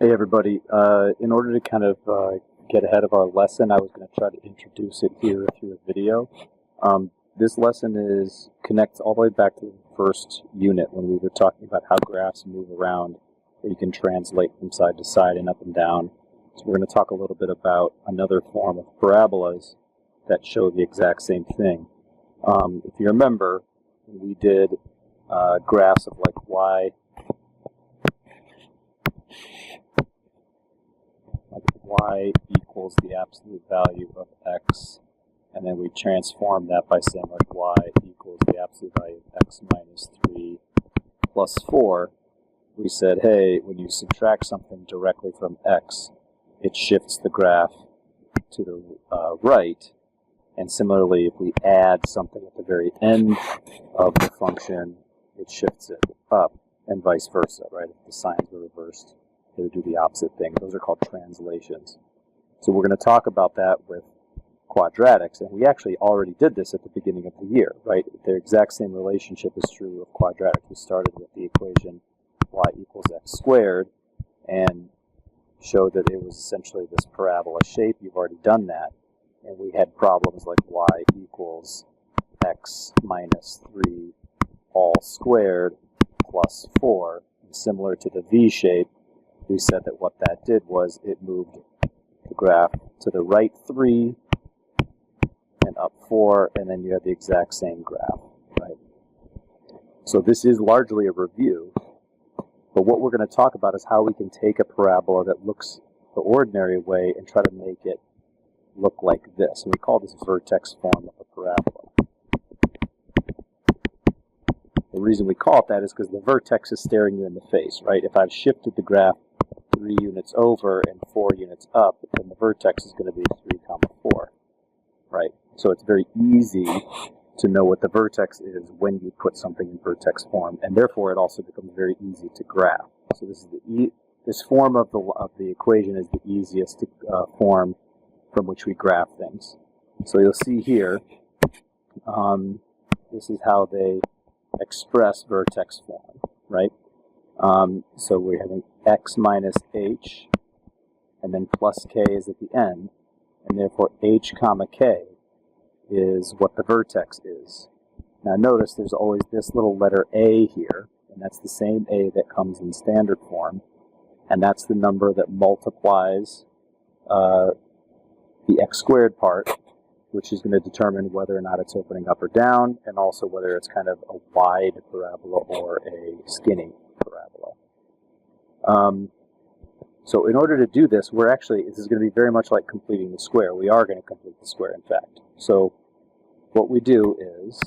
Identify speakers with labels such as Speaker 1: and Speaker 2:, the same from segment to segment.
Speaker 1: Hey everybody, in order to kind of get ahead of our lesson, I was going to try to introduce it here through a video. This lesson connects all the way back to the first unit when we were talking about how graphs move around, where you can translate from side to side and up and down. So we're going to talk a little bit about another form of parabolas that show the exact same thing. If you remember, we did graphs of like y equals the absolute value of x, and then we transform that by saying like y equals the absolute value of x minus 3 plus 4. We said, hey, when you subtract something directly from x, it shifts the graph to the right, and similarly, if we add something at the very end of the function, it shifts it up, and vice versa, right? If the signs were reversed, they would do the opposite thing. Those are called translations. So we're going to talk about that with quadratics, and we actually already did this at the beginning of the year, right? The exact same relationship is true of quadratics. We started with the equation y equals x squared and showed that it was essentially this parabola shape. You've already done that. And we had problems like y equals x minus 3 all squared plus 4. And similar to the V shape, we said that what that did was it moved the graph to the right 3 and up 4, and then you had the exact same graph, right? So this is largely a review, but what we're going to talk about is how we can take a parabola that looks the ordinary way and try to make it look like this. And we call this vertex form of a parabola. The reason we call it that is because the vertex is staring you in the face, right? If I've shifted the graph 3 units over and 4 units up, then the vertex is going to be 3, 4, right? So it's very easy to know what the vertex is when you put something in vertex form, and therefore it also becomes very easy to graph. So this is this form of the equation is the easiest form from which we graph things. So you'll see here, this is how they express vertex form, right? So we're having x minus h, and then plus k is at the end, and therefore h comma k is what the vertex is. Now notice there's always this little letter a here, and that's the same a that comes in standard form, and that's the number that multiplies the x squared part, which is going to determine whether or not it's opening up or down, and also whether it's kind of a wide parabola or a skinny parabola. So in order to do this, this is going to be very much like completing the square. We are going to complete the square, in fact. So what we do is,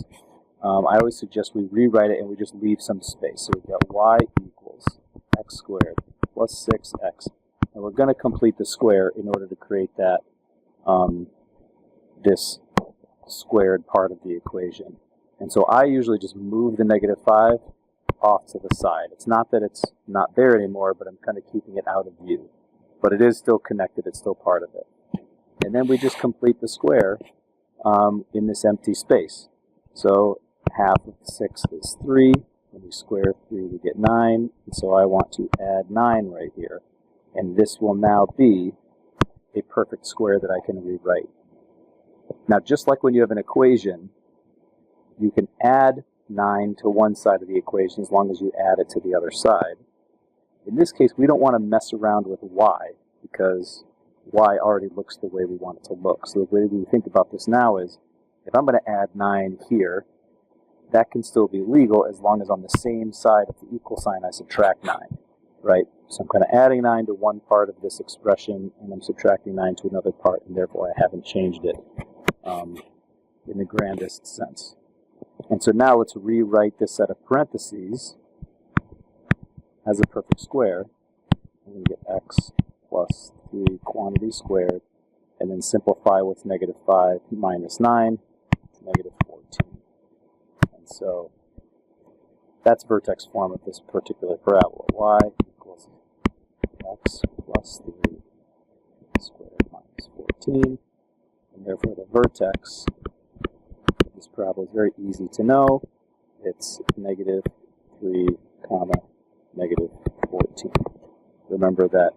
Speaker 1: I always suggest we rewrite it and we just leave some space. So we've got y equals x squared plus 6x. And we're going to complete the square in order to create that this squared part of the equation. And so I usually just move the negative 5 off to the side. It's not that it's not there anymore, but I'm kind of keeping it out of view. But it is still connected, it's still part of it. And then we just complete the square in this empty space. So half of 6 is 3. When we square 3, we get 9. And so I want to add 9 right here. And this will now be a perfect square that I can rewrite. Now, just like when you have an equation, you can add 9 to one side of the equation as long as you add it to the other side. In this case, we don't want to mess around with y because y already looks the way we want it to look. So the way we think about this now is, if I'm going to add 9 here, that can still be legal as long as on the same side of the equal sign I subtract 9, right? So I'm kind of adding 9 to one part of this expression, and I'm subtracting 9 to another part, and therefore I haven't changed it in the grandest sense. And so now let's rewrite this set of parentheses as a perfect square. And we get x plus 3 quantity squared, and then simplify what's negative 5 minus 9, it's negative 14. And so that's vertex form of this particular parabola. Y equals x plus 3 squared minus 14. And therefore the vertex of this parabola is very easy to know. It's negative 3 comma negative 14. Remember that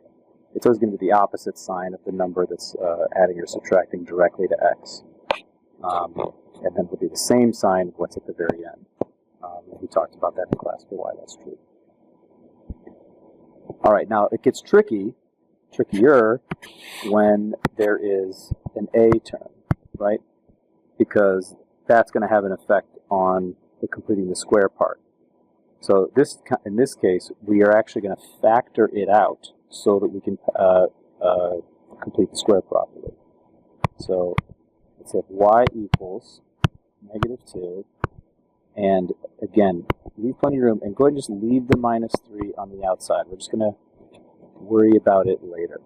Speaker 1: it's always going to be the opposite sign of the number that's adding or subtracting directly to x. And then it'll be the same sign of what's at the very end. We talked about that in class for why that's true. All right, now it gets trickier when there is an a term, right? Because that's going to have an effect on the completing the square part. So in this case, we are actually going to factor it out so that we can complete the square properly. So let's say y equals -2, and again, leave plenty of room, and go ahead and just leave the -3 on the outside. We're just going to worry about it later.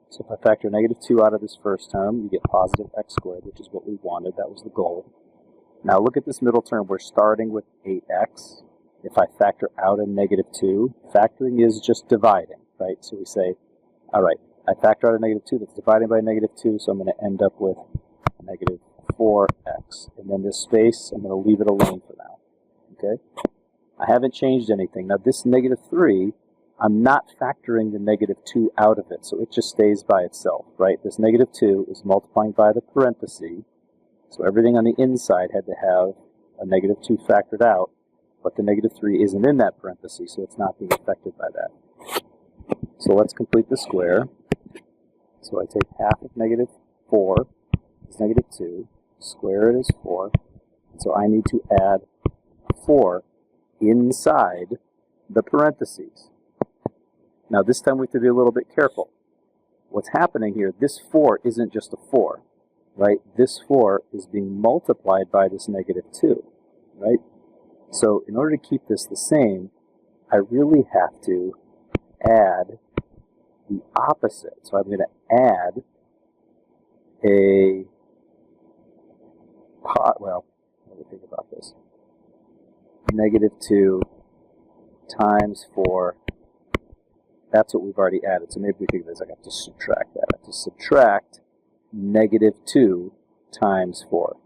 Speaker 1: So if I factor -2 out of this first term, you get positive x squared, which is what we wanted. That was the goal. Now look at this middle term. We're starting with 8x. If I factor out a -2, factoring is just dividing, right? So we say, all right, I factor out a -2, that's dividing by -2, so I'm going to end up with -4x. And then this space, I'm going to leave it alone for now, okay? I haven't changed anything. Now this -3, I'm not factoring the -2 out of it, so it just stays by itself, right? This -2 is multiplying by the parenthesis, so everything on the inside had to have a -2 factored out, but the -3 isn't in that parenthesis, so it's not being affected by that. So let's complete the square. So I take half of -4 is -2, square it is 4, and so I need to add 4 inside the parentheses. Now this time we have to be a little bit careful. What's happening here, this 4 isn't just a 4, right? This 4 is being multiplied by this -2, right? So in order to keep this the same, I really have to add the opposite. So I'm going to add a well, let me think about this. -2 times 4. That's what we've already added. So maybe we think of this, I have to subtract that. I have to subtract -2 times 4.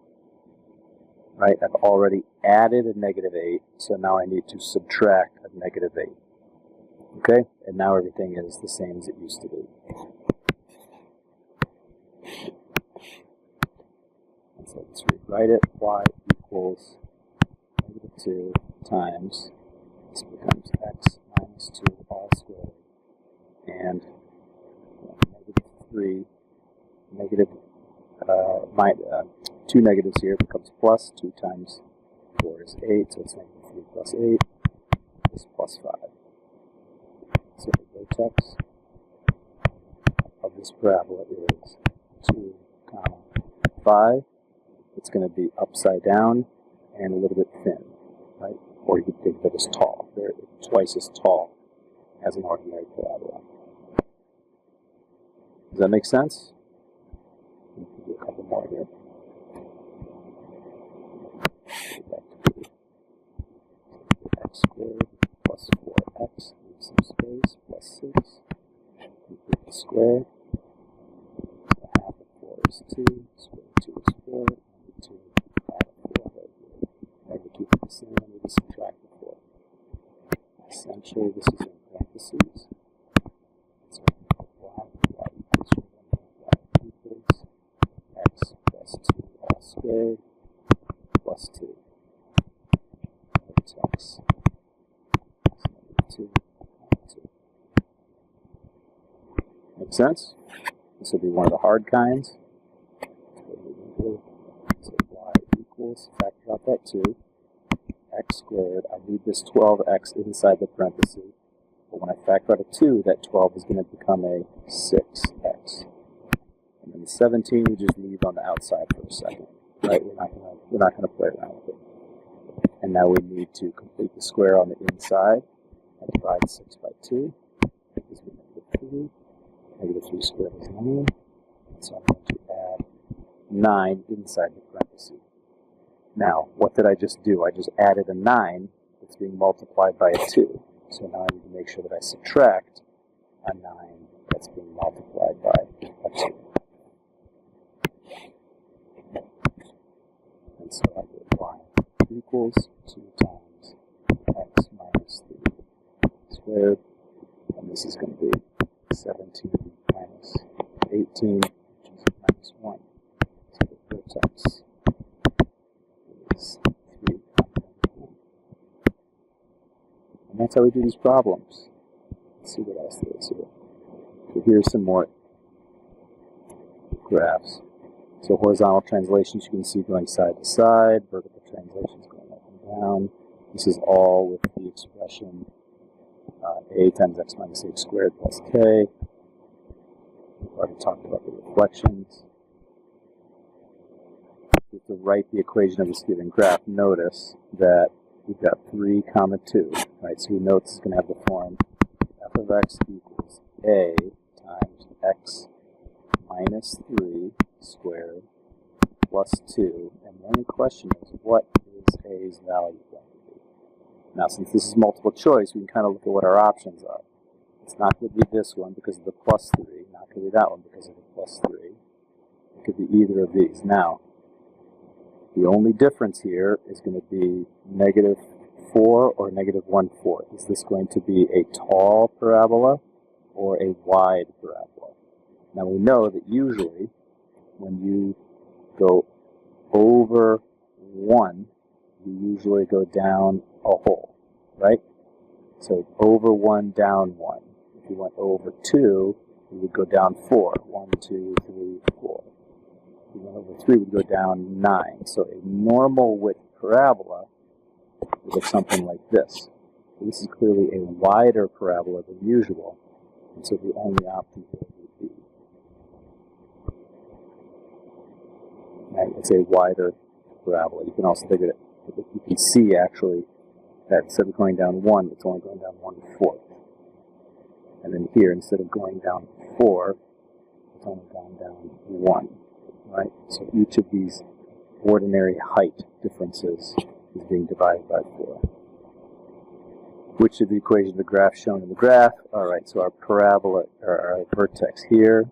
Speaker 1: Right? I've already added a -8, so now I need to subtract a -8. Okay? And now everything is the same as it used to be. And so let's rewrite it. Y equals -2 times, this becomes x minus 2 all squared, and -3, two negatives here becomes plus. 2 times 4 is 8, so it's -3 plus 8 is plus 5. So the vertex of this parabola is 2, 5. It's going to be upside down and a little bit thin, right? Or you could think of it as tall. They're twice as tall as an ordinary parabola. Does that make sense? We can do a couple more here. X squared plus 4x, leave some space, plus 6. Complete the square. So half of 4 is 2, square root 2 is 4, and 2 add 4 right here. Right, we keep it the same, and we just subtract the 4. Essentially, this is in parentheses. So y equals x plus 2 all squared plus 2. Vertex 2, 2. Make sense? This will be one of the hard kinds. So y equals, factor out that 2, x squared. I need this 12x inside the parenthesis. But when I factor out a 2, that 12 is going to become a 6x. And then the 17 we just leave on the outside for a second. Right? We're not going to play around with it. And now we need to complete the square on the inside. I divide 6 by 2. That gives me -3. -3 squared is 9. So I'm going to add 9 inside the parenthesis. Now, what did I just do? I just added a 9 that's being multiplied by a 2. So now I need to make sure that I subtract a 9 that's being multiplied by a 2. And so I get y equals 2 times x minus 3 squared, and this is going to be 17 minus 18, which is minus 1. So the vertex is 3. And that's how we do these problems. Let's see what else there is here. So here's some more graphs. So horizontal translations you can see going side to side, vertical translations going up and down. This is all with the expression a times x minus h squared plus k. We've already talked about the reflections. We have to write the equation of this given graph. Notice that we've got 3, 2, right? So we know this is going to have the form f of x equals a times x minus 3 squared plus 2. And the only question is, what is a's value going to be? Now, since this is multiple choice, we can kind of look at what our options are. It's not going to be this one because of the plus 3. Not going to be that one because of the plus 3. It could be either of these. Now, the only difference here is going to be negative 4 or negative 1/4. Is this going to be a tall parabola or a wide parabola? Now, we know that usually when you go over 1, you usually go down a whole, right? So over 1, down 1. If you went over 2, you would go down 4. 1, 2, 3, 4. If you went over 3, you would go down 9. So a normal width parabola would look something like this. So this is clearly a wider parabola than usual, and so the only option here would be, right, it's a wider parabola. You can also think of it, you can see actually that instead of going down 1, it's only going down 1/4. And then here, instead of going down 4, it's only gone down 1, right? So each of these ordinary height differences is being divided by 4. Which of the equations of the graph shown in the graph? All right, so our parabola, or our vertex here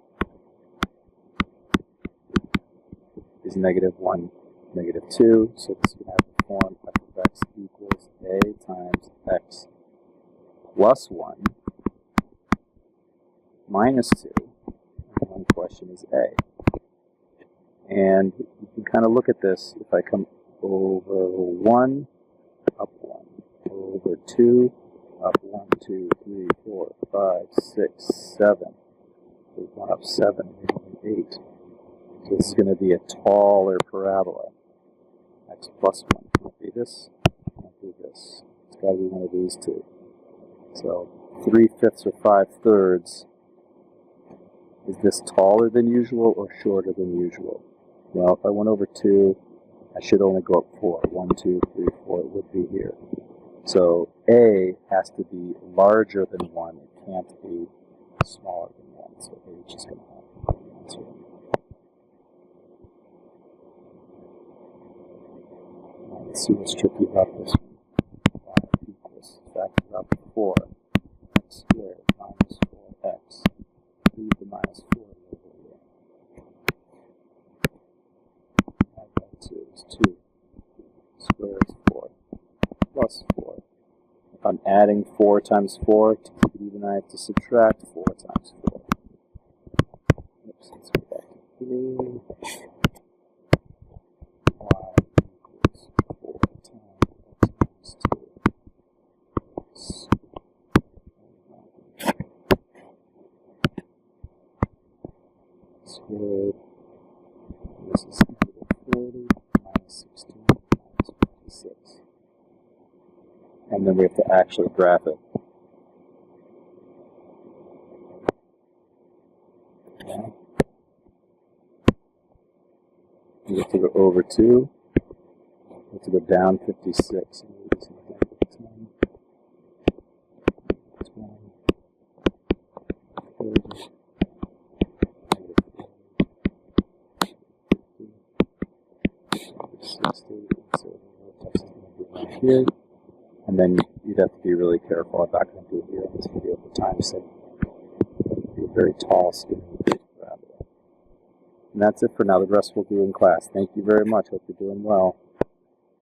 Speaker 1: is -1, -2. So this is going to have the form f of x equals a times x plus 1 minus 2. And one question is a. And you can kind of look at this. If I come over 1, up 1, over 2, up 1, 2, 3, 4, 5, 6, 7. We've gone up 7, 8. So this is going to be a taller parabola. X plus 1 can't be this, can't be this. It's got to be one of these two. So 3/5 or 5/3. Is this taller than usual or shorter than usual? Well, if I went over 2, I should only go up 4. 1, 2, 3, 4, it would be here. So A has to be larger than 1. It can't be smaller than 1. So H is going to have the answer. Now, let's see what's tricky about this one. Y equals factor out 4. X squared minus 4x. Leave the minus 4 over here. Divide by 2 is 2. Square is 4. Plus 4. If I'm adding 4 times 4, to keep it even, I have to subtract 4 times 4. Oops, let's go back to 3. Y equals 4 times x minus 2. Squared. This is -40 minus 16 minus 56. And then we have to actually graph it. Okay. We have to go over 2. We have to go down 56. And we just have to go 10, 20, 30. So the vertex is going to be right here, and then you'd have to be really careful. I'm not going to do it here in this video for time's sake. It'd be a very tall, skinny parabola. And that's it for now. The rest we'll do in class. Thank you very much. Hope you're doing well.